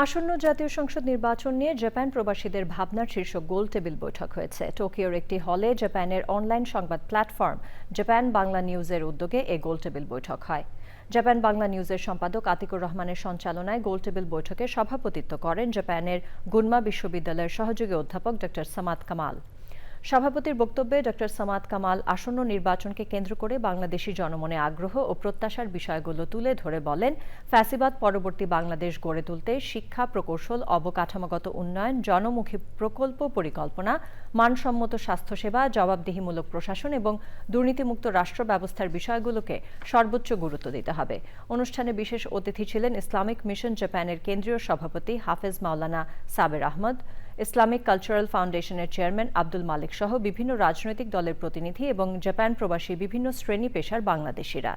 আসন্ন জাতীয় সংসদ নির্বাচন নিয়ে জাপান প্রবাসীদের ভাবনার শীর্ষক গোল টেবিল বৈঠক হয়েছে। টোকিওর একটি হলে জাপানের অনলাইন সংবাদ প্ল্যাটফর্ম জাপান বাংলা নিউজের উদ্যোগে এই গোল টেবিল বৈঠক হয়। জাপান বাংলা নিউজের সম্পাদক আতিকুর রহমানের সঞ্চালনায় গোল টেবিল বৈঠকে সভাপতিত্ব করেন জাপানের গুনমা বিশ্ববিদ্যালয়ের সহযোগী অধ্যাপক ড সামাদ কামাল। সভাপতির বক্তব্যে ড সামাদ কামাল আসন্ন নির্বাচনকে কেন্দ্র করে বাংলাদেশি জনমনে আগ্রহ ও প্রত্যাশার বিষয়গুলো তুলে ধরে বলেন, ফ্যাসিবাদ পরবর্তী বাংলাদেশ গড়ে তুলতে শিক্ষা প্রকৌশল, অবকাঠামোগত উন্নয়ন, জনমুখী প্রকল্প পরিকল্পনা, মানসম্মত স্বাস্থ্যসেবা, জবাবদিহিমূলক প্রশাসন এবং দুর্নীতিমুক্ত রাষ্ট্র ব্যবস্থার বিষয়গুলোকে সর্বোচ্চ গুরুত্ব দিতে হবে। অনুষ্ঠানে বিশেষ অতিথি ছিলেন ইসলামিক মিশন জাপানের কেন্দ্রীয় সভাপতি হাফেজ মাওলানা সাবের আহমদ, ইসলামিক কালচারাল ফাউন্ডেশনের চেয়ারম্যান আব্দুল মালিক সহ বিভিন্ন রাজনৈতিক দলের প্রতিনিধি এবং জাপান প্রবাসী বিভিন্ন শ্রেণী পেশার বাংলাদেশিরা।